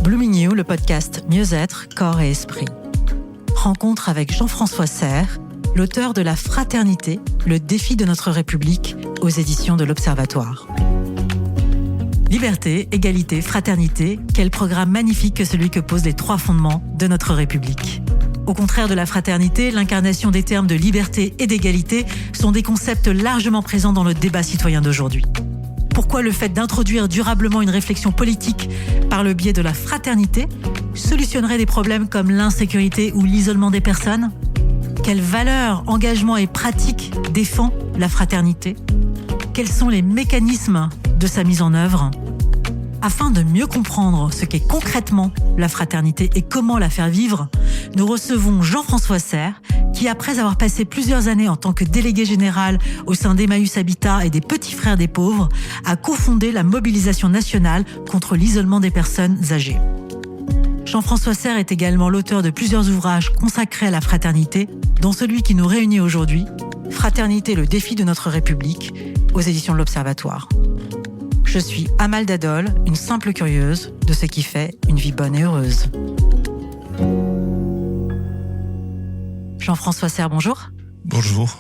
Blooming You, le podcast Mieux-être, corps et esprit. Rencontre avec Jean-François Serre, l'auteur de La Fraternité, le défi de notre République, aux éditions de l'Observatoire. Liberté, égalité, fraternité, quel programme magnifique que celui que posent les 3 fondements de notre République. Au contraire de la fraternité, l'incarnation des termes de liberté et d'égalité sont des concepts largement présents dans le débat citoyen d'aujourd'hui. Pourquoi le fait d'introduire durablement une réflexion politique par le biais de la fraternité solutionnerait des problèmes comme l'insécurité ou l'isolement des personnes ? Quelles valeurs, engagements et pratiques défend la fraternité ? Quels sont les mécanismes de sa mise en œuvre ? Afin de mieux comprendre ce qu'est concrètement la fraternité et comment la faire vivre, nous recevons Jean-François Serre, qui, après avoir passé plusieurs années en tant que délégué général au sein d'Emmaüs Habitat et des Petits Frères des Pauvres, a cofondé la mobilisation nationale contre l'isolement des personnes âgées. Jean-François Serre est également l'auteur de plusieurs ouvrages consacrés à la fraternité, dont celui qui nous réunit aujourd'hui, Fraternité, le défi de notre République, aux éditions de l'Observatoire. Je suis Amal Dadol, une simple curieuse de ce qui fait une vie bonne et heureuse. Jean-François Serre, bonjour. Bonjour.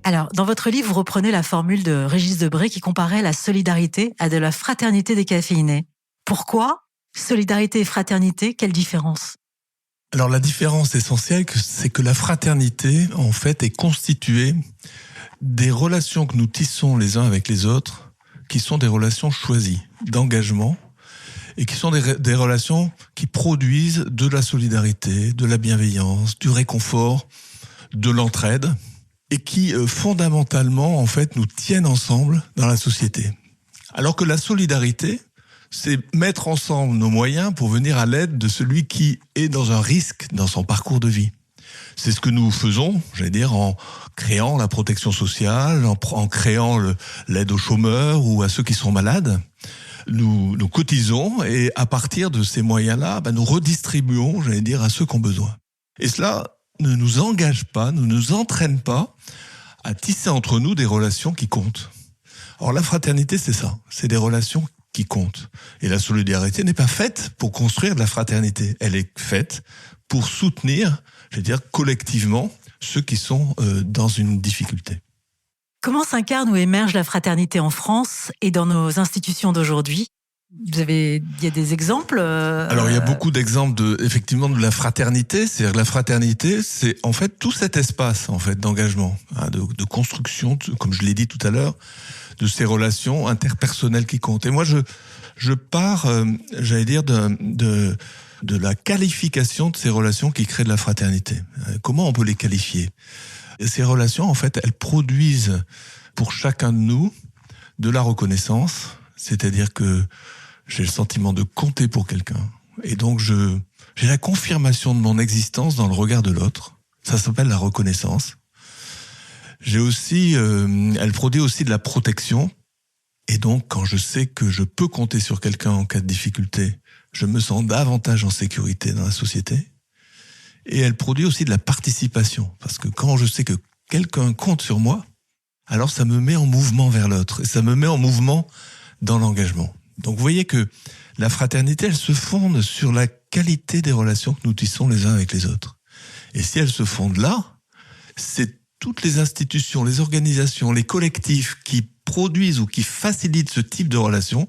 Alors, dans votre livre, vous reprenez la formule de Régis Debray qui comparait la solidarité à de la fraternité décaféinée. Pourquoi solidarité et fraternité, quelle différence ? Alors la différence essentielle, c'est que la fraternité, en fait, est constituée des relations que nous tissons les uns avec les autres, qui sont des relations choisies, d'engagement, et qui sont des relations qui produisent de la solidarité, de la bienveillance, du réconfort, de l'entraide, et qui fondamentalement, en fait, nous tiennent ensemble dans la société. Alors que la solidarité, c'est mettre ensemble nos moyens pour venir à l'aide de celui qui est dans un risque dans son parcours de vie. C'est ce que nous faisons, en créant la protection sociale, en créant l'aide aux chômeurs ou à ceux qui sont malades. Nous cotisons et à partir de ces moyens-là, nous redistribuons, à ceux qui ont besoin. Et cela ne nous engage pas, ne nous entraîne pas à tisser entre nous des relations qui comptent. Or, la fraternité, c'est ça, c'est des relations qui comptent. Et la solidarité n'est pas faite pour construire de la fraternité, elle est faite pour soutenir, collectivement, ceux qui sont dans une difficulté. Comment s'incarne ou émerge la fraternité en France et dans nos institutions d'aujourd'hui ? Il y a des exemples Alors, il y a beaucoup d'exemples effectivement de la fraternité. C'est-à-dire que la fraternité, c'est en fait tout cet espace d'engagement, de construction, comme je l'ai dit tout à l'heure, de ces relations interpersonnelles qui comptent. Et moi, je pars, de la qualification de ces relations qui créent de la fraternité. Comment on peut les qualifier ? Et ces relations, en fait, elles produisent pour chacun de nous de la reconnaissance, c'est-à-dire que j'ai le sentiment de compter pour quelqu'un. Et donc, j'ai la confirmation de mon existence dans le regard de l'autre. Ça s'appelle la reconnaissance. Elle produit aussi de la protection. Et donc, quand je sais que je peux compter sur quelqu'un en cas de difficulté, je me sens davantage en sécurité dans la société. Et elle produit aussi de la participation. Parce que quand je sais que quelqu'un compte sur moi, alors ça me met en mouvement vers l'autre. Et ça me met en mouvement dans l'engagement. Donc vous voyez que la fraternité, elle se fonde sur la qualité des relations que nous tissons les uns avec les autres. Et si elle se fonde là, c'est toutes les institutions, les organisations, les collectifs qui produisent ou qui facilitent ce type de relations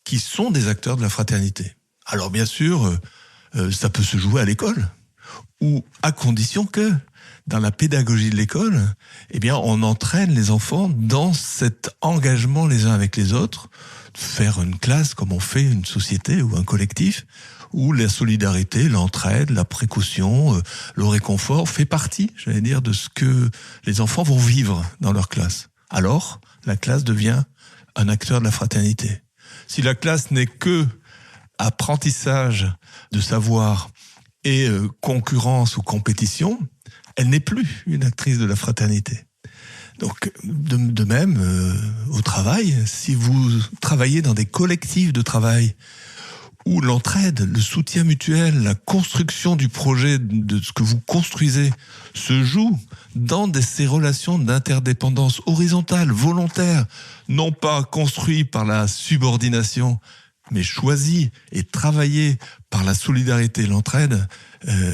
qui sont des acteurs de la fraternité. Alors bien sûr, ça peut se jouer à l'école, ou à condition que, dans la pédagogie de l'école, on entraîne les enfants dans cet engagement les uns avec les autres, faire une classe comme on fait une société ou un collectif, où la solidarité, l'entraide, la précaution, le réconfort fait partie, de ce que les enfants vont vivre dans leur classe. Alors, la classe devient un acteur de la fraternité. Si la classe n'est que apprentissage de savoir et concurrence ou compétition, elle n'est plus une actrice de la fraternité. Donc, de même, au travail, si vous travaillez dans des collectifs de travail où l'entraide, le soutien mutuel, la construction du projet de ce que vous construisez se joue dans ces relations d'interdépendance horizontale, volontaire, non pas construites par la subordination, mais choisi et travaillé par la solidarité, l'entraide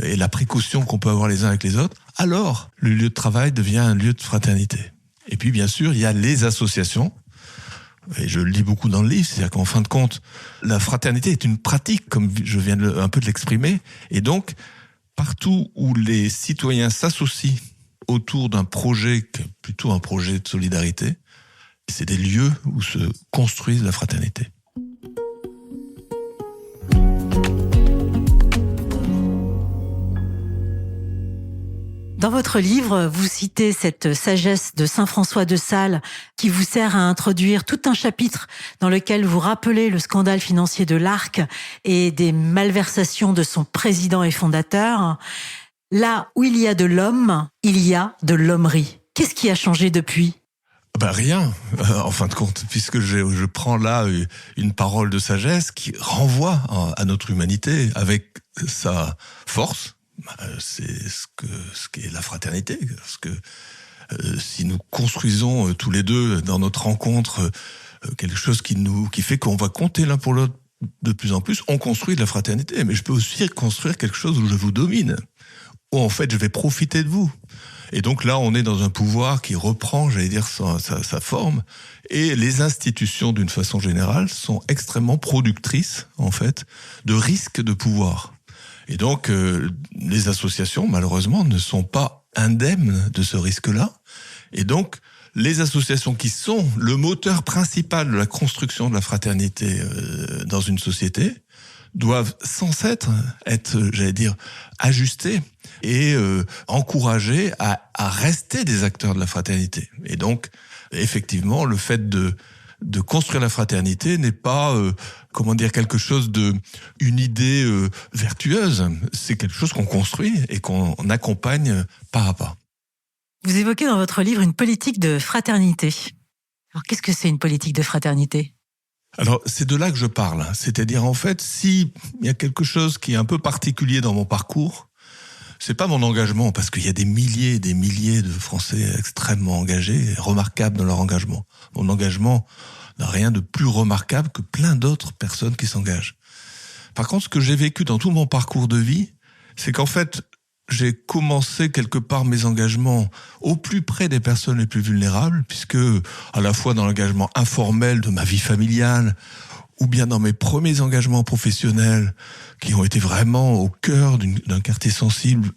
et la précaution qu'on peut avoir les uns avec les autres, alors le lieu de travail devient un lieu de fraternité. Et puis bien sûr, il y a les associations, et je le dis beaucoup dans le livre, c'est-à-dire qu'en fin de compte, la fraternité est une pratique, comme je viens un peu de l'exprimer, et donc partout où les citoyens s'associent autour d'un projet, plutôt un projet de solidarité, c'est des lieux où se construise la fraternité. Dans votre livre, vous citez cette sagesse de saint François de Sales qui vous sert à introduire tout un chapitre dans lequel vous rappelez le scandale financier de l'Arc et des malversations de son président et fondateur. Là où il y a de l'homme, il y a de l'hommerie. Qu'est-ce qui a changé depuis ? Rien, en fin de compte, puisque je prends là une parole de sagesse qui renvoie à notre humanité avec sa force. C'est ce qu'est la fraternité, parce que si nous construisons tous les deux dans notre rencontre quelque chose qui fait qu'on va compter l'un pour l'autre de plus en plus, on construit de la fraternité. Mais je peux aussi construire quelque chose où je vous domine, où en fait je vais profiter de vous. Et donc là, on est dans un pouvoir qui reprend, j'allais dire, sa forme. Et les institutions, d'une façon générale, sont extrêmement productrices, en fait, de risques de pouvoir. Et donc, les associations, malheureusement, ne sont pas indemnes de ce risque-là. Et donc, les associations qui sont le moteur principal de la construction de la fraternité dans une société doivent sans cesse être, j'allais dire, ajustées et encouragées à rester des acteurs de la fraternité. Et donc, effectivement, le fait de construire la fraternité n'est pas, quelque chose une idée vertueuse. C'est quelque chose qu'on construit et qu'on accompagne pas à pas. Vous évoquez dans votre livre une politique de fraternité. Alors, qu'est-ce que c'est une politique de fraternité ? Alors, c'est de là que je parle. C'est-à-dire, en fait, s'il y a quelque chose qui est un peu particulier dans mon parcours, c'est pas mon engagement, parce qu'il y a des milliers et des milliers de Français extrêmement engagés, remarquables dans leur engagement. Mon engagement n'a rien de plus remarquable que plein d'autres personnes qui s'engagent. Par contre, ce que j'ai vécu dans tout mon parcours de vie, c'est qu'en fait, j'ai commencé quelque part mes engagements au plus près des personnes les plus vulnérables, puisque à la fois dans l'engagement informel de ma vie familiale, ou bien dans mes premiers engagements professionnels, qui ont été vraiment au cœur d'un quartier sensible,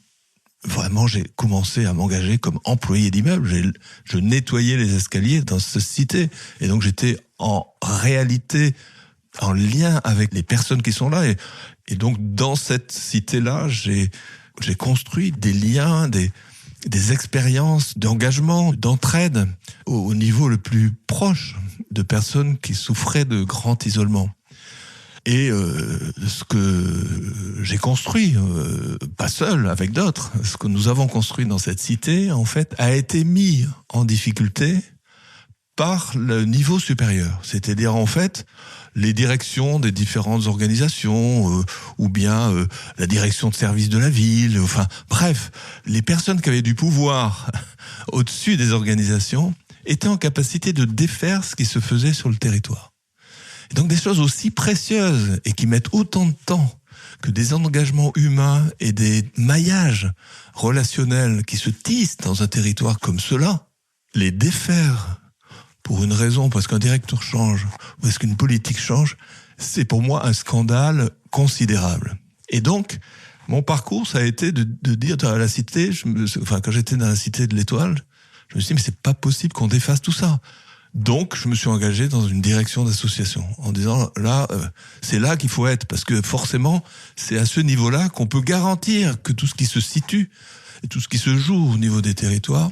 vraiment j'ai commencé à m'engager comme employé d'immeuble. Je nettoyais les escaliers dans cette cité, et donc j'étais en réalité en lien avec les personnes qui sont là, et donc dans cette cité-là, j'ai construit des liens, des expériences d'engagement, d'entraide au niveau le plus proche de personnes qui souffraient de grand isolement. Et ce que j'ai construit, pas seul, avec d'autres, ce que nous avons construit dans cette cité, en fait, a été mis en difficulté par le niveau supérieur. C'est-à-dire, en fait, les directions des différentes organisations, ou bien la direction de service de la ville, enfin, bref, les personnes qui avaient du pouvoir au-dessus des organisations étaient en capacité de défaire ce qui se faisait sur le territoire. Et donc des choses aussi précieuses et qui mettent autant de temps que des engagements humains et des maillages relationnels qui se tissent dans un territoire comme cela, les défaire pour une raison, parce qu'un directeur change, ou parce qu'une politique change, c'est pour moi un scandale considérable. Et donc, mon parcours, ça a été de dire à la cité, quand j'étais dans la cité de l'Étoile, je me suis dit, mais c'est pas possible qu'on défasse tout ça. Donc, je me suis engagé dans une direction d'association, en disant, là, c'est là qu'il faut être, parce que forcément, c'est à ce niveau-là qu'on peut garantir que tout ce qui se situe, et tout ce qui se joue au niveau des territoires,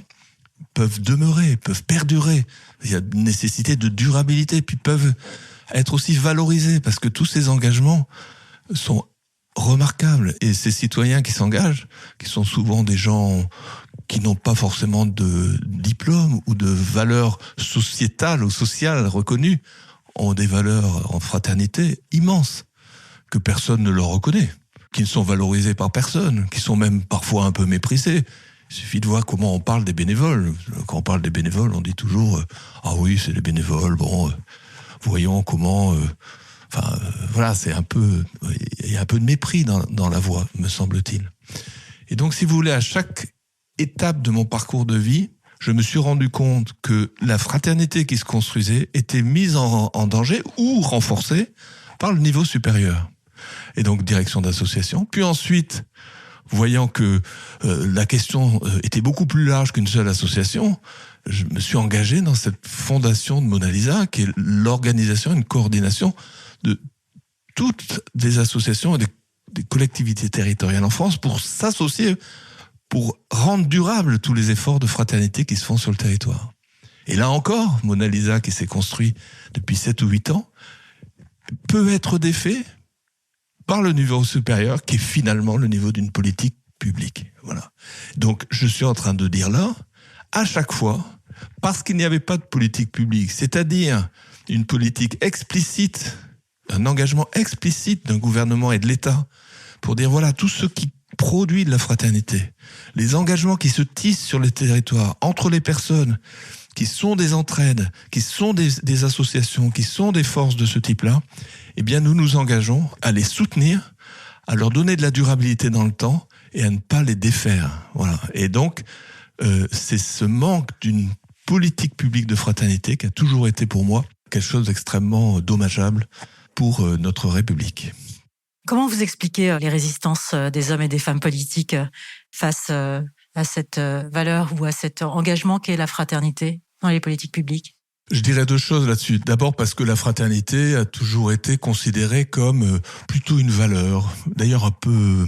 peuvent demeurer, peuvent perdurer. Il y a une nécessité de durabilité, puis peuvent être aussi valorisés, parce que tous ces engagements sont remarquables. Et ces citoyens qui s'engagent, qui sont souvent des gens qui n'ont pas forcément de diplôme ou de valeurs sociétales ou sociales reconnues, ont des valeurs en fraternité immenses, que personne ne leur reconnaît, qui ne sont valorisées par personne, qui sont même parfois un peu méprisées. Il suffit de voir comment on parle des bénévoles. Quand on parle des bénévoles, on dit toujours « Ah oui, c'est les bénévoles, bon, voyons comment... voilà, il y a un peu de mépris dans la voix, me semble-t-il. Et donc, si vous voulez, à chaque étape de mon parcours de vie, je me suis rendu compte que la fraternité qui se construisait était mise en danger ou renforcée par le niveau supérieur. Et donc, direction d'association. Puis ensuite, voyant que la question était beaucoup plus large qu'une seule association, je me suis engagé dans cette fondation de Mona Lisa, qui est l'organisation, une coordination de toutes les associations et des collectivités territoriales en France pour s'associer, pour rendre durables tous les efforts de fraternité qui se font sur le territoire. Et là encore, Mona Lisa, qui s'est construit depuis 7 ou 8 ans, peut être défait par le niveau supérieur, qui est finalement le niveau d'une politique publique. Voilà. Donc, je suis en train de dire là, à chaque fois, parce qu'il n'y avait pas de politique publique, c'est-à-dire une politique explicite, un engagement explicite d'un gouvernement et de l'État, pour dire voilà, tout ce qui produit de la fraternité, les engagements qui se tissent sur les territoires, entre les personnes, qui sont des entraides, qui sont des associations, qui sont des forces de ce type-là, eh bien nous nous engageons à les soutenir, à leur donner de la durabilité dans le temps et à ne pas les défaire. Voilà. Et donc, c'est ce manque d'une politique publique de fraternité qui a toujours été pour moi quelque chose d'extrêmement dommageable pour notre République. Comment vous expliquez les résistances des hommes et des femmes politiques face à cette valeur ou à cet engagement qu'est la fraternité dans les politiques publiques ? Je dirais 2 choses là-dessus. D'abord parce que la fraternité a toujours été considérée comme plutôt une valeur. D'ailleurs un peu,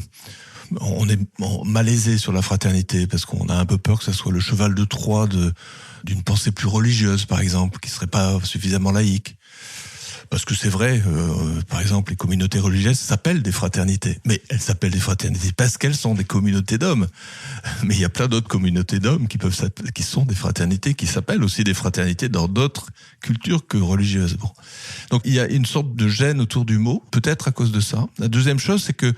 on est malaisé sur la fraternité parce qu'on a un peu peur que ça soit le cheval de Troie d'une pensée plus religieuse, par exemple, qui serait pas suffisamment laïque. Parce que c'est vrai, par exemple, les communautés religieuses s'appellent des fraternités. Mais elles s'appellent des fraternités parce qu'elles sont des communautés d'hommes. Mais il y a plein d'autres communautés d'hommes qui sont des fraternités, qui s'appellent aussi des fraternités dans d'autres cultures que religieuses. Bon. Donc il y a une sorte de gêne autour du mot, peut-être à cause de ça. La deuxième chose, c'est que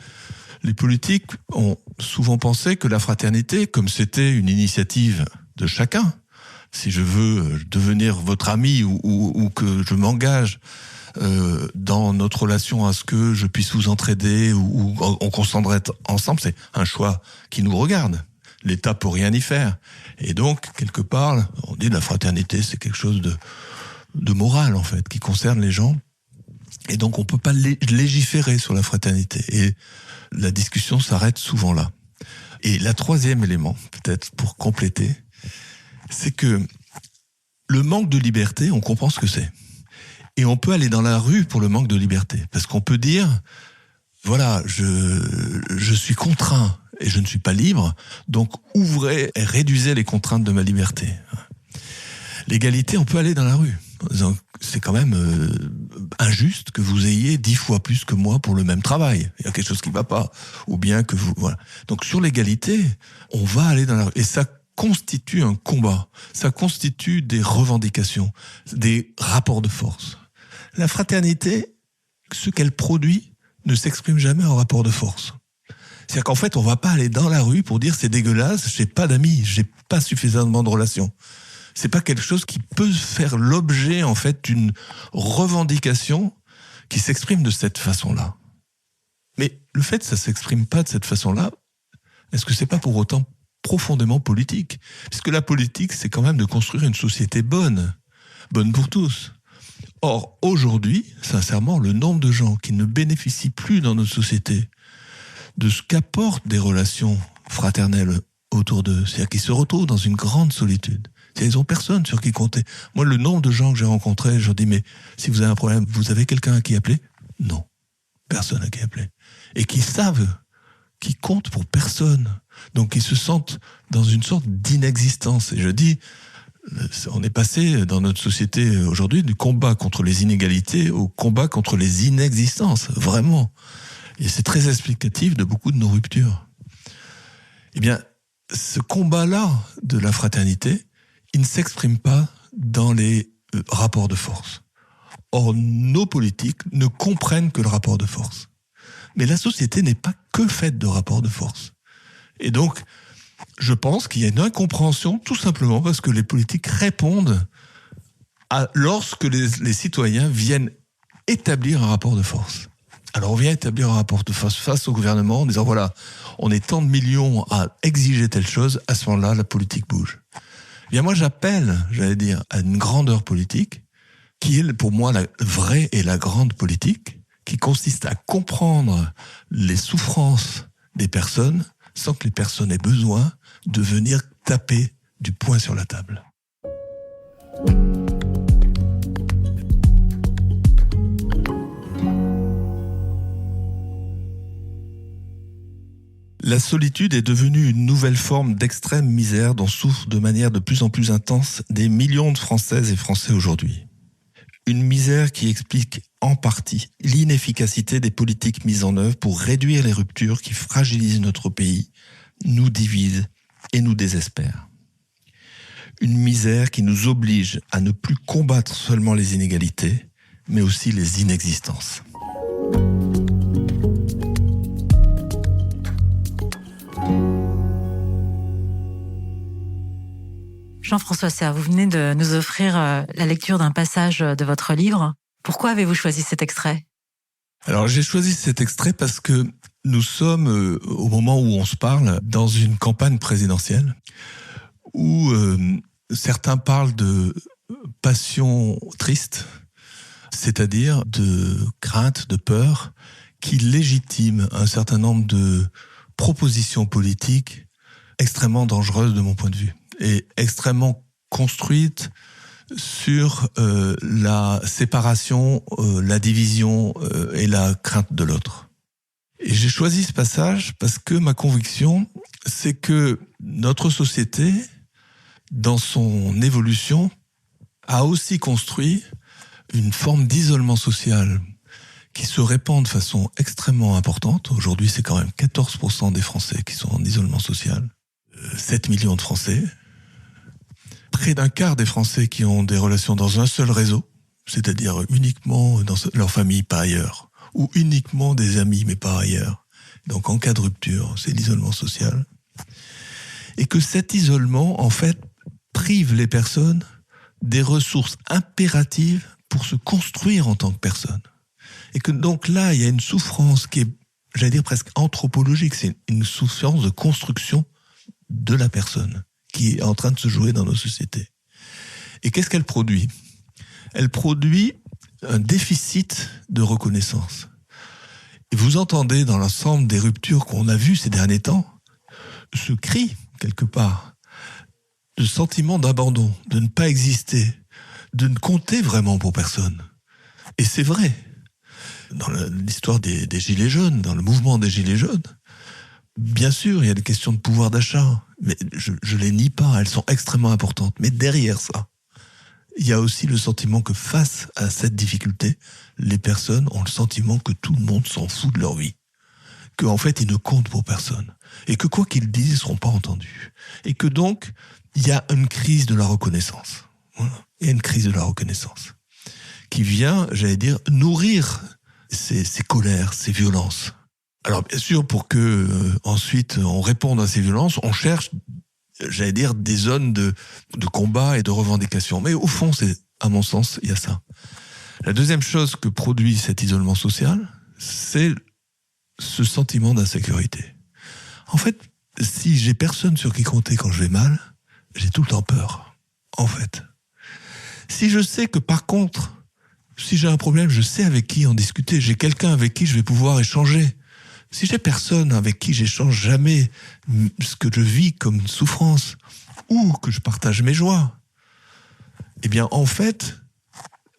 les politiques ont souvent pensé que la fraternité, comme c'était une initiative de chacun, si je veux devenir votre ami ou que je m'engage dans notre relation à ce que je puisse vous entraider ou qu'on s'entraide ensemble, c'est un choix qui nous regarde. L'État peut rien y faire. Et donc, quelque part, on dit la fraternité, c'est quelque chose de moral, en fait, qui concerne les gens. Et donc, on peut pas légiférer sur la fraternité. Et la discussion s'arrête souvent là. Et la troisième élément, peut-être pour compléter, c'est que le manque de liberté, on comprend ce que c'est. Et on peut aller dans la rue pour le manque de liberté. Parce qu'on peut dire, voilà, je suis contraint et je ne suis pas libre, donc ouvrez et réduisez les contraintes de ma liberté. L'égalité, on peut aller dans la rue. C'est quand même injuste que vous ayez 10 fois plus que moi pour le même travail. Il y a quelque chose qui ne va pas. Ou bien que vous... Voilà. Donc sur l'égalité, on va aller dans la rue. Et ça constitue un combat. Ça constitue des revendications, des rapports de force. La fraternité, ce qu'elle produit, ne s'exprime jamais en rapport de force. C'est-à-dire qu'en fait, on va pas aller dans la rue pour dire c'est dégueulasse, j'ai pas d'amis, j'ai pas suffisamment de relations. C'est pas quelque chose qui peut faire l'objet, en fait, d'une revendication qui s'exprime de cette façon-là. Mais le fait que ça s'exprime pas de cette façon-là, est-ce que c'est pas pour autant profondément politique? Puisque la politique, c'est quand même de construire une société bonne pour tous. Or, aujourd'hui, sincèrement, le nombre de gens qui ne bénéficient plus dans notre société de ce qu'apportent des relations fraternelles autour d'eux, c'est-à-dire qu'ils se retrouvent dans une grande solitude. Ils n'ont personne sur qui compter. Moi, le nombre de gens que j'ai rencontrés, je leur dis, mais si vous avez un problème, vous avez quelqu'un à qui appeler? Non, personne à qui appeler. Et qui savent, qui comptent pour personne. Donc, ils se sentent dans une sorte d'inexistence. Et je dis, on est passé dans notre société aujourd'hui du combat contre les inégalités au combat contre les inexistences, vraiment. Et c'est très explicatif de beaucoup de nos ruptures. Eh bien, ce combat-là de la fraternité, il ne s'exprime pas dans les rapports de force. Or, nos politiques ne comprennent que le rapport de force. Mais la société n'est pas que faite de rapports de force. Et donc, je pense qu'il y a une incompréhension, tout simplement parce que les politiques répondent lorsque les citoyens viennent établir un rapport de force. Alors on vient établir un rapport de face au gouvernement en disant voilà, on est tant de millions à exiger telle chose, à ce moment-là, la politique bouge. Eh bien moi j'appelle, à une grandeur politique, qui est pour moi la vraie et la grande politique, qui consiste à comprendre les souffrances des personnes sans que les personnes aient besoin de venir taper du poing sur la table. La solitude est devenue une nouvelle forme d'extrême misère dont souffrent de manière de plus en plus intense des millions de Françaises et Français aujourd'hui. Une misère qui explique en partie l'inefficacité des politiques mises en œuvre pour réduire les ruptures qui fragilisent notre pays, nous divisent et nous désespèrent. Une misère qui nous oblige à ne plus combattre seulement les inégalités, mais aussi les inexistences. Jean-François Serre, vous venez de nous offrir la lecture d'un passage de votre livre. Pourquoi avez-vous choisi cet extrait ? Alors j'ai choisi cet extrait parce que nous sommes, au moment où on se parle, dans une campagne présidentielle où certains parlent de passion triste, c'est-à-dire de crainte, de peur, qui légitiment un certain nombre de propositions politiques extrêmement dangereuses de mon point de vue et extrêmement construites sur la séparation, la division et la crainte de l'autre. Et j'ai choisi ce passage parce que ma conviction, c'est que notre société, dans son évolution, a aussi construit une forme d'isolement social qui se répand de façon extrêmement importante. Aujourd'hui, c'est quand même 14% des Français qui sont en isolement social. 7 millions de Français. Près d'un quart des Français qui ont des relations dans un seul réseau, c'est-à-dire uniquement dans leur famille, pas ailleurs, ou uniquement des amis, mais pas ailleurs. Donc en cas de rupture, c'est l'isolement social. Et que cet isolement, en fait, prive les personnes des ressources impératives pour se construire en tant que personne. Et que donc là, il y a une souffrance qui est, presque anthropologique, c'est une souffrance de construction de la personne qui est en train de se jouer dans nos sociétés. Et qu'est-ce qu'elle produit ? Elle produit un déficit de reconnaissance. Et vous entendez dans l'ensemble des ruptures qu'on a vues ces derniers temps, ce cri, quelque part, de sentiment d'abandon, de ne pas exister, de ne compter vraiment pour personne. Et c'est vrai. Dans l'histoire des Gilets jaunes, dans le mouvement des Gilets jaunes, bien sûr, il y a des questions de pouvoir d'achat, mais je les nie pas, elles sont extrêmement importantes. Mais derrière ça, il y a aussi le sentiment que face à cette difficulté, les personnes ont le sentiment que tout le monde s'en fout de leur vie. Qu'en fait, ils ne comptent pour personne. Et que quoi qu'ils disent, ils ne seront pas entendus. Et que donc, il y a une crise de la reconnaissance. Voilà. Il y a une crise de la reconnaissance qui vient, nourrir ces colères, ces violences. Alors bien sûr, pour que ensuite on réponde à ces violences, on cherche, des zones de combat et de revendication. Mais au fond, à mon sens, il y a ça. La deuxième chose que produit cet isolement social, c'est ce sentiment d'insécurité. En fait, si j'ai personne sur qui compter quand je vais mal, j'ai tout le temps peur, en fait. Si je sais que par contre, si j'ai un problème, je sais avec qui en discuter, j'ai quelqu'un avec qui je vais pouvoir échanger. Si j'ai personne avec qui j'échange jamais ce que je vis comme une souffrance ou que je partage mes joies, eh bien, en fait,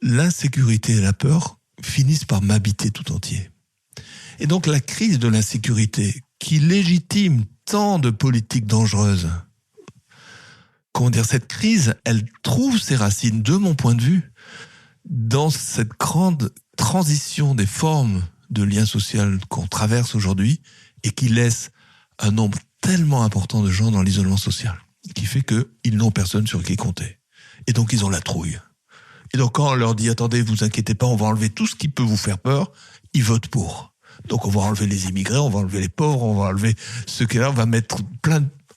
l'insécurité et la peur finissent par m'habiter tout entier. Et donc, la crise de l'insécurité qui légitime tant de politiques dangereuses, cette crise, elle trouve ses racines, de mon point de vue, dans cette grande transition des formes de lien social qu'on traverse aujourd'hui et qui laisse un nombre tellement important de gens dans l'isolement social, qui fait qu'ils n'ont personne sur qui compter. Et donc, ils ont la trouille. Et donc, quand on leur dit « Attendez, vous inquiétez pas, on va enlever tout ce qui peut vous faire peur », ils votent pour. Donc, on va enlever les immigrés, on va enlever les pauvres, on va enlever ceux qui là, on va mettre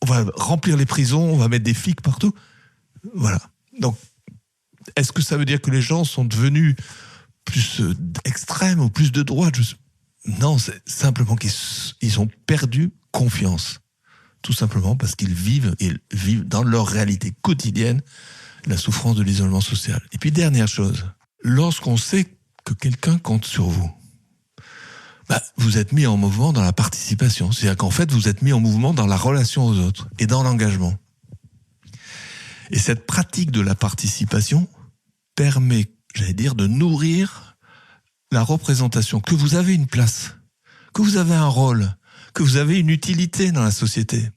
on va remplir les prisons, on va mettre des flics partout. Voilà. Donc, est-ce que ça veut dire que les gens sont devenus plus extrêmes ou plus de droite ? Non, c'est simplement qu'ils ont perdu confiance. Tout simplement parce qu'ils vivent dans leur réalité quotidienne la souffrance de l'isolement social. Et puis, dernière chose, lorsqu'on sait que quelqu'un compte sur vous, vous êtes mis en mouvement dans la participation. C'est-à-dire qu'en fait, vous êtes mis en mouvement dans la relation aux autres et dans l'engagement. Et cette pratique de la participation permet, de nourrir la représentation, que vous avez une place, que vous avez un rôle, que vous avez une utilité dans la société.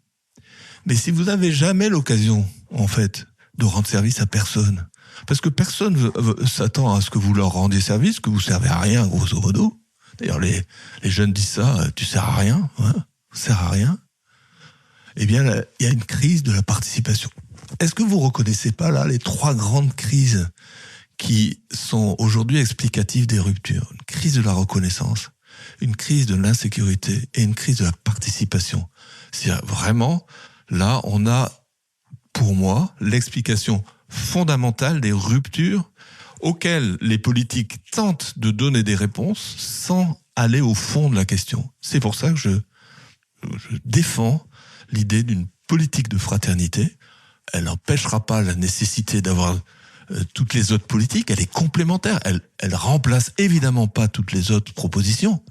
Mais si vous n'avez jamais l'occasion, en fait, de rendre service à personne, parce que personne s'attend à ce que vous leur rendiez service, que vous servez à rien, grosso modo. D'ailleurs, les jeunes disent ça, tu sers à rien, sers à rien. Eh bien, là, il y a une crise de la participation. Est-ce que vous reconnaissez pas là les 3 grandes crises qui sont aujourd'hui explicatives des ruptures? Une crise de la reconnaissance, une crise de l'insécurité et une crise de la participation. C'est vraiment, là, on a, pour moi, l'explication fondamentale des ruptures auxquelles les politiques tentent de donner des réponses sans aller au fond de la question. C'est pour ça que je défends l'idée d'une politique de fraternité. Elle n'empêchera pas la nécessité d'avoir toutes les autres politiques, elle est complémentaire, elle remplace évidemment pas toutes les autres propositions.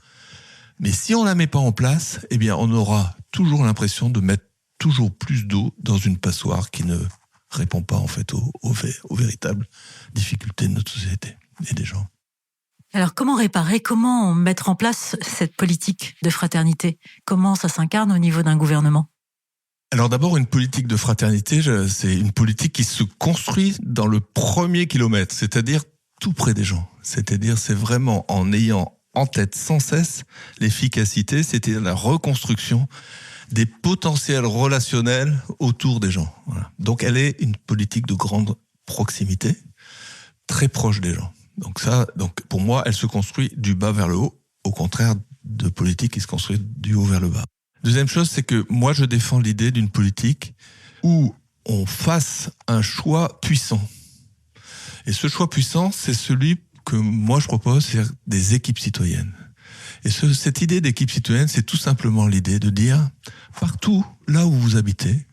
Mais si on la met pas en place, eh bien on aura toujours l'impression de mettre toujours plus d'eau dans une passoire qui ne répond pas en fait aux véritables difficultés de notre société et des gens. Alors comment réparer, comment mettre en place cette politique de fraternité? Comment ça s'incarne au niveau d'un gouvernement? Alors d'abord, une politique de fraternité, c'est une politique qui se construit dans le premier kilomètre, c'est-à-dire tout près des gens. C'est-à-dire c'est vraiment en ayant en tête sans cesse l'efficacité, c'est-à-dire la reconstruction des potentiels relationnels autour des gens. Voilà. Donc elle est une politique de grande proximité, très proche des gens. Donc pour moi, elle se construit du bas vers le haut, au contraire de politique qui se construit du haut vers le bas. Deuxième chose, c'est que moi je défends l'idée d'une politique où on fasse un choix puissant. Et ce choix puissant, c'est celui que moi je propose, c'est des équipes citoyennes. Et cette idée d'équipe citoyenne, c'est tout simplement l'idée de dire, partout là où vous habitez,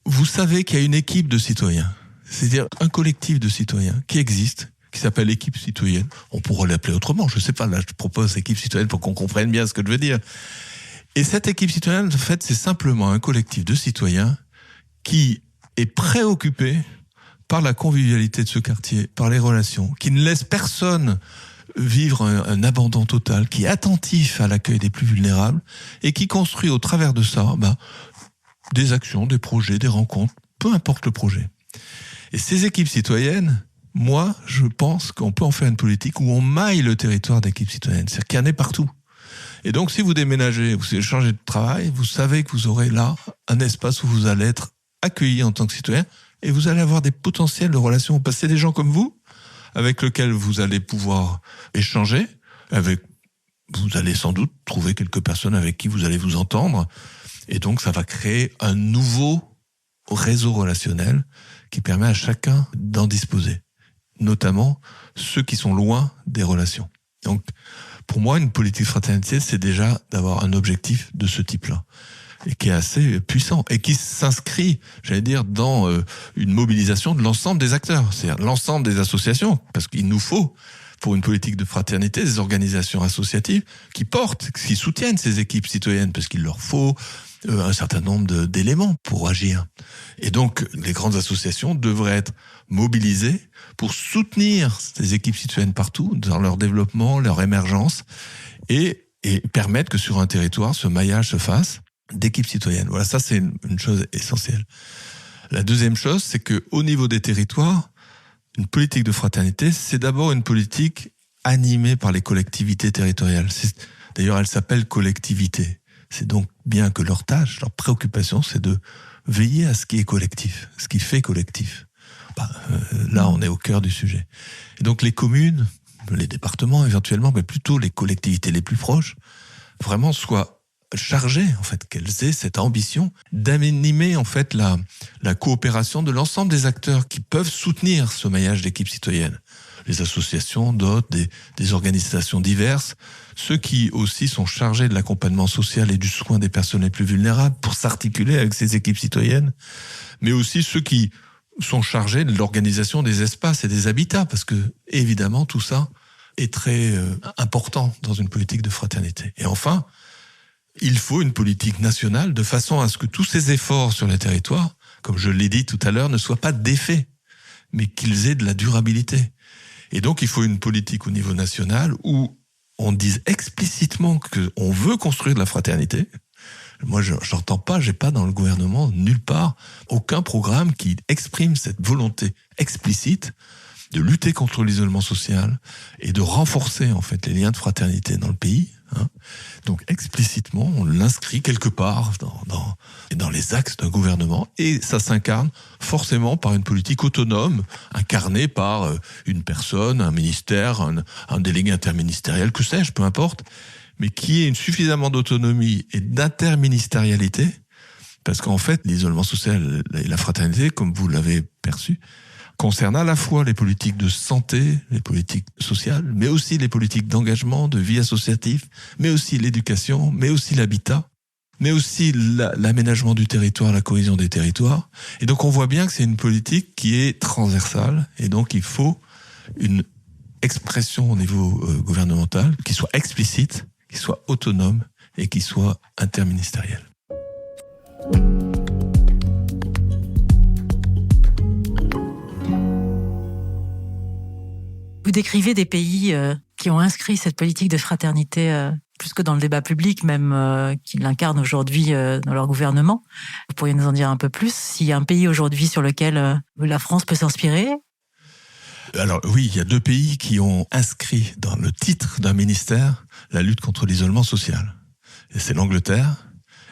vous savez qu'il y a une équipe de citoyens, c'est-à-dire un collectif de citoyens qui existe, qui s'appelle équipe citoyenne. On pourrait l'appeler autrement, je sais pas, là je propose équipe citoyenne pour qu'on comprenne bien ce que je veux dire. Et cette équipe citoyenne, en fait, c'est simplement un collectif de citoyens qui est préoccupé par la convivialité de ce quartier, par les relations, qui ne laisse personne vivre un abandon total, qui est attentif à l'accueil des plus vulnérables et qui construit au travers de ça des actions, des projets, des rencontres, peu importe le projet. Et ces équipes citoyennes, moi, je pense qu'on peut en faire une politique où on maille le territoire d'équipes citoyennes, c'est-à-dire qu'il y en ait partout. Et donc, si vous déménagez, vous changez de travail, vous savez que vous aurez là un espace où vous allez être accueilli en tant que citoyen et vous allez avoir des potentiels de relations. Parce que c'est des gens comme vous, avec lesquels vous allez pouvoir échanger, vous allez sans doute trouver quelques personnes avec qui vous allez vous entendre. Et donc, ça va créer un nouveau réseau relationnel qui permet à chacun d'en disposer, notamment ceux qui sont loin des relations. Donc, pour moi, une politique de fraternité, c'est déjà d'avoir un objectif de ce type-là, et qui est assez puissant, et qui s'inscrit, dans une mobilisation de l'ensemble des acteurs, c'est-à-dire l'ensemble des associations, parce qu'il nous faut, pour une politique de fraternité, des organisations associatives qui soutiennent ces équipes citoyennes, parce qu'il leur faut un certain nombre d'éléments pour agir. Et donc, les grandes associations devraient être mobilisées pour soutenir ces équipes citoyennes partout, dans leur développement, leur émergence, et permettre que sur un territoire, ce maillage se fasse d'équipes citoyennes. Voilà, ça c'est une chose essentielle. La deuxième chose, c'est que au niveau des territoires, une politique de fraternité, c'est d'abord une politique animée par les collectivités territoriales. D'ailleurs, elle s'appelle collectivité. C'est donc bien que leur tâche, leur préoccupation, c'est de veiller à ce qui est collectif, ce qui fait collectif. Là, on est au cœur du sujet. Et donc les communes, les départements éventuellement, mais plutôt les collectivités les plus proches, vraiment soient chargées, en fait, qu'elles aient cette ambition d'animer, en fait, la coopération de l'ensemble des acteurs qui peuvent soutenir ce maillage d'équipes citoyennes. les associations, d'autres, des organisations diverses, ceux qui aussi sont chargés de l'accompagnement social et du soin des personnes les plus vulnérables pour s'articuler avec ces équipes citoyennes, mais aussi ceux qui sont chargés de l'organisation des espaces et des habitats, parce que évidemment tout ça est très important dans une politique de fraternité. Et enfin, il faut une politique nationale de façon à ce que tous ces efforts sur les territoires, comme je l'ai dit tout à l'heure, ne soient pas d'effet, mais qu'ils aient de la durabilité. Et donc il faut une politique au niveau national où on dise explicitement qu'on veut construire de la fraternité. Moi, j'entends pas, j'ai pas dans le gouvernement, nulle part, aucun programme qui exprime cette volonté explicite de lutter contre l'isolement social et de renforcer, en fait, les liens de fraternité dans le pays. Donc, explicitement, on l'inscrit quelque part dans les axes d'un gouvernement et ça s'incarne forcément par une politique autonome, incarnée par une personne, un ministère, un délégué interministériel, que sais-je, peu importe, mais qui ait suffisamment d'autonomie et d'interministérialité, parce qu'en fait, l'isolement social et la fraternité, comme vous l'avez perçu, concernent à la fois les politiques de santé, les politiques sociales, mais aussi les politiques d'engagement, de vie associative, mais aussi l'éducation, mais aussi l'habitat, mais aussi l'aménagement du territoire, la cohésion des territoires. Et donc on voit bien que c'est une politique qui est transversale, et donc il faut une expression au niveau gouvernemental qui soit explicite, qui soit autonome et qui soit interministériel. Vous décrivez des pays qui ont inscrit cette politique de fraternité plus que dans le débat public, même qui l'incarnent aujourd'hui dans leur gouvernement. Vous pourriez nous en dire un peu plus? S'il y a un pays aujourd'hui sur lequel la France peut s'inspirer? Alors oui, il y a 2 pays qui ont inscrit dans le titre d'un ministère la lutte contre l'isolement social. Et c'est l'Angleterre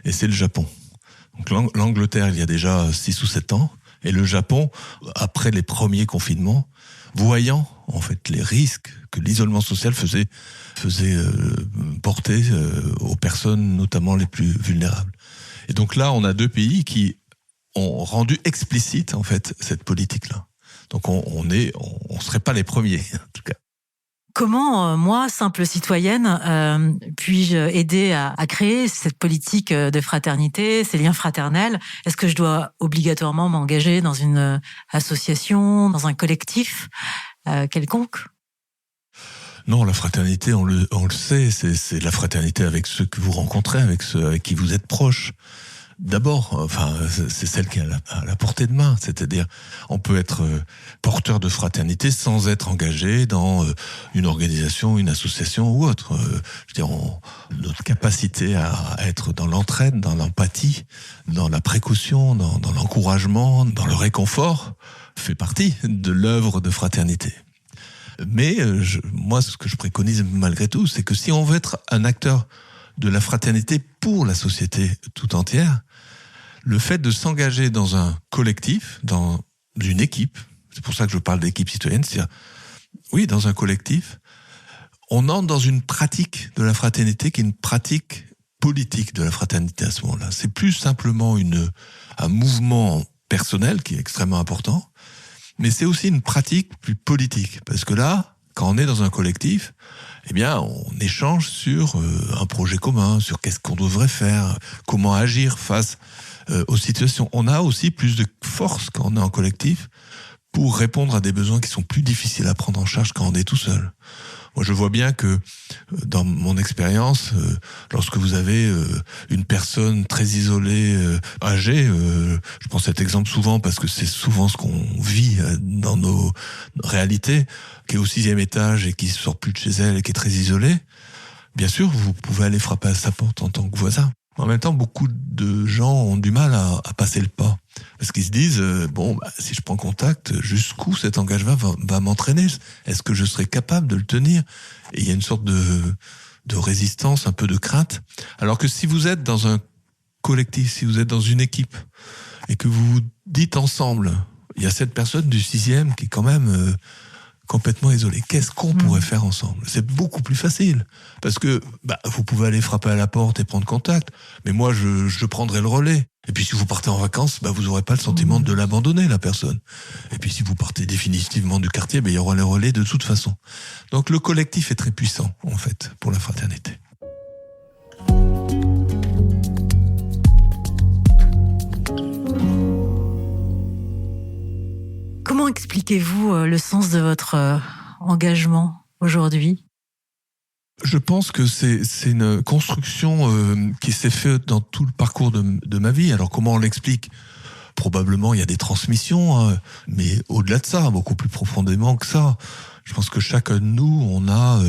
et c'est le Japon. Donc l'Angleterre, il y a déjà 6 ou 7 ans, et le Japon, après les premiers confinements, voyant en fait les risques que l'isolement social faisait porter aux personnes notamment les plus vulnérables. Et donc là, on a 2 pays qui ont rendu explicite en fait cette politique-là. Donc on serait pas les premiers en tout cas. Comment, moi, simple citoyenne, puis-je aider à créer cette politique de fraternité, ces liens fraternels? Est-ce que je dois obligatoirement m'engager dans une association, dans un collectif quelconque? Non, la fraternité, on le sait, c'est la fraternité avec ceux que vous rencontrez, avec ceux avec qui vous êtes proches. D'abord, enfin, c'est celle qui est à la portée de main. C'est-à-dire, on peut être porteur de fraternité sans être engagé dans une organisation, une association ou autre. Je veux dire, notre capacité à être dans l'entraide, dans l'empathie, dans la précaution, dans l'encouragement, dans le réconfort, fait partie de l'œuvre de fraternité. Mais moi, ce que je préconise malgré tout, c'est que si on veut être un acteur de la fraternité pour la société tout entière, le fait de s'engager dans un collectif, dans une équipe, c'est pour ça que je parle d'équipe citoyenne, c'est-à-dire, oui, dans un collectif, on entre dans une pratique de la fraternité qui est une pratique politique de la fraternité à ce moment-là. C'est plus simplement un mouvement personnel qui est extrêmement important, mais c'est aussi une pratique plus politique. Parce que là, quand on est dans un collectif, eh bien, on échange sur un projet commun, sur qu'est-ce qu'on devrait faire, comment agir face aux situations. On a aussi plus de force quand on est en collectif pour répondre à des besoins qui sont plus difficiles à prendre en charge quand on est tout seul. Moi, je vois bien que, dans mon expérience, lorsque vous avez une personne très isolée, âgée, je prends cet exemple souvent parce que c'est souvent ce qu'on vit dans nos réalités, qui est au 6e étage et qui sort plus de chez elle et qui est très isolée, bien sûr, vous pouvez aller frapper à sa porte en tant que voisin. En même temps, beaucoup de gens ont du mal à passer le pas. Parce qu'ils se disent, si je prends contact, jusqu'où cet engagement va m'entraîner? Est-ce que je serai capable de le tenir? Et il y a une sorte de résistance, un peu de crainte. Alors que si vous êtes dans un collectif, si vous êtes dans une équipe, et que vous vous dites ensemble, il y a cette personne du 6e qui est quand même complètement isolée. Qu'est-ce qu'on pourrait faire ensemble? C'est beaucoup plus facile. Parce que vous pouvez aller frapper à la porte et prendre contact. Mais moi, je prendrai le relais. Et puis si vous partez en vacances, vous n'aurez pas le sentiment de l'abandonner, la personne. Et puis si vous partez définitivement du quartier, il y aura les relais de toute façon. Donc le collectif est très puissant, en fait, pour la fraternité. Comment expliquez-vous le sens de votre engagement aujourd'hui ? Je pense que c'est une construction qui s'est faite dans tout le parcours de ma vie. Alors comment on l'explique ? Probablement il y a des transmissions, mais au-delà de ça, beaucoup plus profondément que ça. Je pense que chacun de nous, on a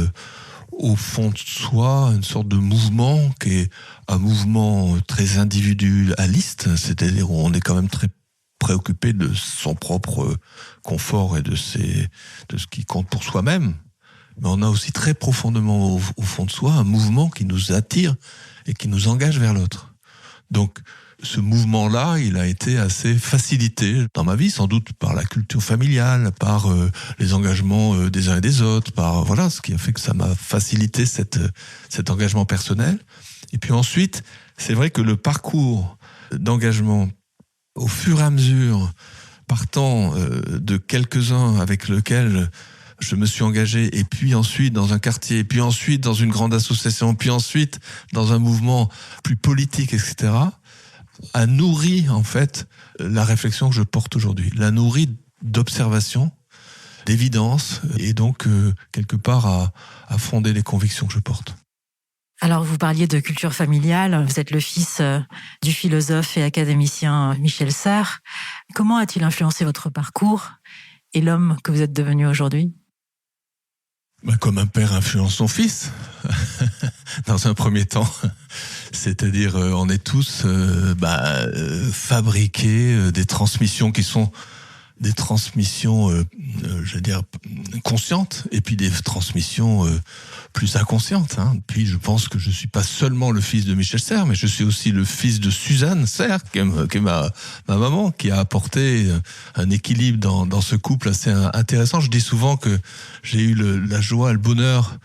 au fond de soi une sorte de mouvement qui est un mouvement très individualiste, c'est-à-dire où on est quand même très préoccupé de son propre confort et de ce qui compte pour soi-même. Mais on a aussi très profondément au fond de soi un mouvement qui nous attire et qui nous engage vers l'autre. Donc ce mouvement-là, il a été assez facilité dans ma vie, sans doute par la culture familiale, par les engagements des uns et des autres, par ce qui a fait que ça m'a facilité cet engagement personnel. Et puis ensuite, c'est vrai que le parcours d'engagement, au fur et à mesure, partant de quelques-uns avec lesquels je me suis engagé, et puis ensuite dans un quartier, et puis ensuite dans une grande association, puis ensuite dans un mouvement plus politique, etc., a nourri en fait la réflexion que je porte aujourd'hui, l'a nourri d'observation, d'évidence, et donc quelque part à fonder les convictions que je porte. Alors vous parliez de culture familiale, vous êtes le fils du philosophe et académicien Michel Serres. Comment a-t-il influencé votre parcours et l'homme que vous êtes devenu aujourd'hui ? Comme un père influence son fils, dans un premier temps. C'est-à-dire, on est tous fabriqués des transmissions qui sont des transmissions, conscientes, et puis des transmissions plus inconscientes. Puis je pense que je suis pas seulement le fils de Michel Serres, mais je suis aussi le fils de Suzanne Serres, qui est ma maman, qui a apporté un équilibre dans ce couple assez intéressant. Je dis souvent que j'ai eu la joie, le bonheur,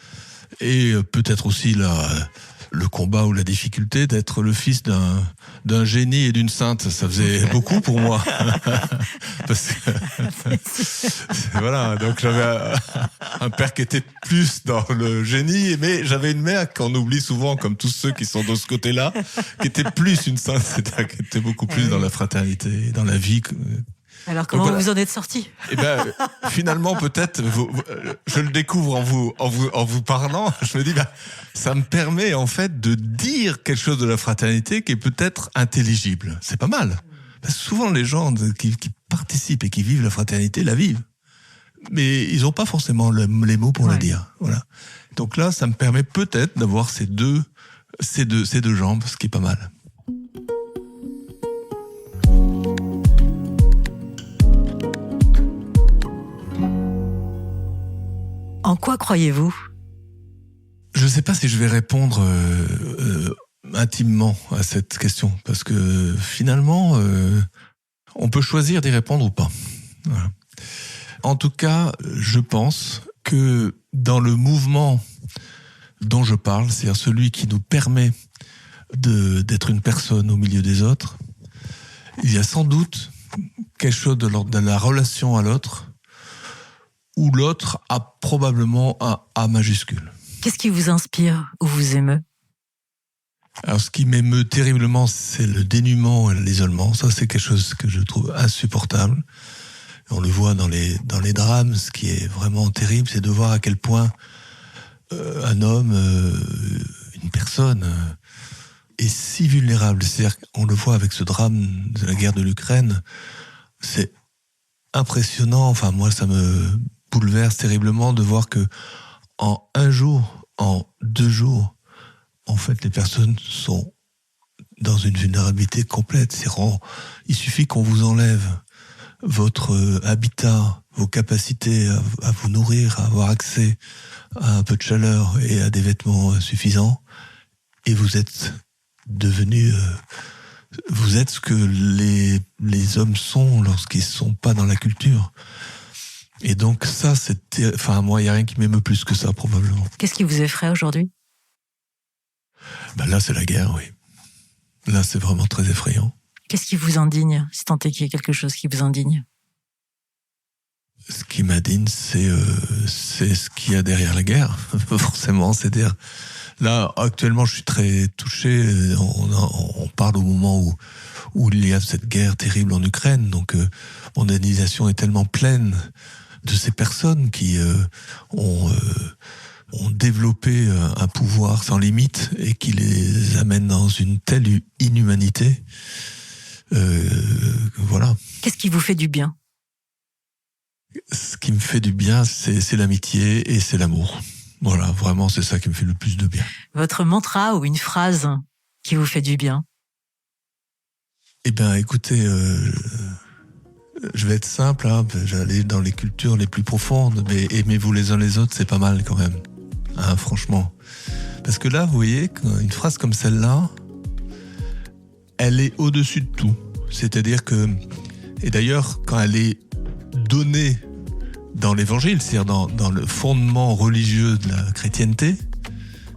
et peut-être aussi le combat ou la difficulté d'être le fils d'un génie et d'une sainte. Ça faisait beaucoup pour moi. Parce que, donc j'avais un père qui était plus dans le génie, mais j'avais une mère qu'on oublie souvent, comme tous ceux qui sont de ce côté-là, qui était plus une sainte, c'est-à-dire qui était beaucoup plus dans la fraternité, dans la vie. Alors comment vous en êtes sorti ? Finalement, peut-être, je le découvre en vous parlant. Je me dis, ça me permet en fait de dire quelque chose de la fraternité qui est peut-être intelligible. C'est pas mal. Parce que souvent les gens qui participent et qui vivent la fraternité la vivent, mais ils n'ont pas forcément les mots pour la dire. Voilà. Donc là, ça me permet peut-être d'avoir ces deux jambes, ce qui est pas mal. En quoi croyez-vous ? Je ne sais pas si je vais répondre intimement à cette question, parce que finalement, on peut choisir d'y répondre ou pas. Voilà. En tout cas, je pense que dans le mouvement dont je parle, c'est-à-dire celui qui nous permet d'être une personne au milieu des autres, il y a sans doute quelque chose de l'ordre de la relation à l'autre, où l'autre a probablement un A majuscule. Qu'est-ce qui vous inspire ou vous émeut ? Alors, ce qui m'émeut terriblement, c'est le dénuement et l'isolement. Ça, c'est quelque chose que je trouve insupportable. On le voit dans les drames. Ce qui est vraiment terrible, c'est de voir à quel point un homme, une personne, est si vulnérable. C'est-à-dire qu'on le voit avec ce drame de la guerre de l'Ukraine. C'est impressionnant. Enfin, moi, ça me bouleverse terriblement de voir que en un jour, en 2 jours, en fait, les personnes sont dans une vulnérabilité complète. Il suffit qu'on vous enlève votre habitat, vos capacités à vous nourrir, à avoir accès à un peu de chaleur et à des vêtements suffisants, et vous êtes devenu... vous êtes ce que les hommes sont lorsqu'ils sont pas dans la culture. Et donc ça, moi, il n'y a rien qui m'émeut plus que ça, probablement. Qu'est-ce qui vous effraie aujourd'hui ? Là, c'est la guerre, oui. Là, c'est vraiment très effrayant. Qu'est-ce qui vous indigne, si tant est qu'il y ait quelque chose qui vous indigne? Ce qui m'indigne, c'est ce qu'il y a derrière la guerre, forcément. C'est-à-dire, là, actuellement, je suis très touché. On parle au moment où il y a cette guerre terrible en Ukraine. Donc, mon analysation est tellement pleine de ces personnes qui ont développé un pouvoir sans limite et qui les amène dans une telle inhumanité. Voilà. Qu'est-ce qui vous fait du bien? Ce qui me fait du bien, c'est l'amitié et c'est l'amour. Voilà, vraiment, c'est ça qui me fait le plus de bien. Votre mantra ou une phrase qui vous fait du bien? Eh bien, écoutez, je vais être simple, hein, j'allais dans les cultures les plus profondes, mais aimez-vous les uns les autres, c'est pas mal quand même, hein, franchement. Parce que là, vous voyez, une phrase comme celle-là, elle est au-dessus de tout. C'est-à-dire que, et d'ailleurs, quand elle est donnée dans l'évangile, c'est-à-dire dans le fondement religieux de la chrétienté,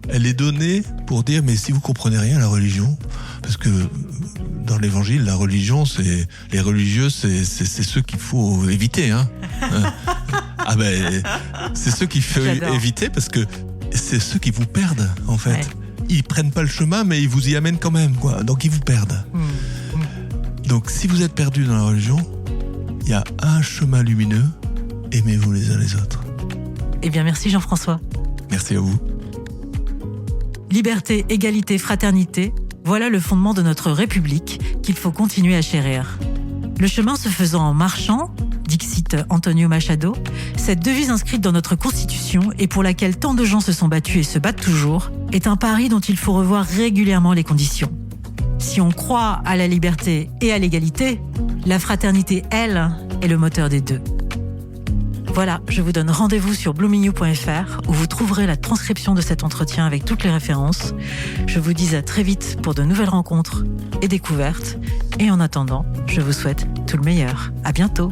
elle est donnée pour dire, mais si vous comprenez rien à la religion, parce que dans l'évangile, la religion, les religieux, c'est ceux qu'il faut éviter, hein. Ah ben, c'est ceux qu'il faut éviter parce que c'est ceux qui vous perdent, en fait. Ouais. Ils prennent pas le chemin, mais ils vous y amènent quand même, quoi. Donc ils vous perdent. Donc si vous êtes perdu dans la religion, il y a un chemin lumineux, aimez-vous les uns les autres. Eh bien, merci Jean-François. Merci à vous. Liberté, égalité, fraternité, voilà le fondement de notre République qu'il faut continuer à chérir. Le chemin se faisant en marchant, dixit Antonio Machado, cette devise inscrite dans notre Constitution et pour laquelle tant de gens se sont battus et se battent toujours, est un pari dont il faut revoir régulièrement les conditions. Si on croit à la liberté et à l'égalité, la fraternité, elle, est le moteur des deux. Voilà, je vous donne rendez-vous sur bloomingyouu.fr où vous trouverez la transcription de cet entretien avec toutes les références. Je vous dis à très vite pour de nouvelles rencontres et découvertes. Et en attendant, je vous souhaite tout le meilleur. À bientôt.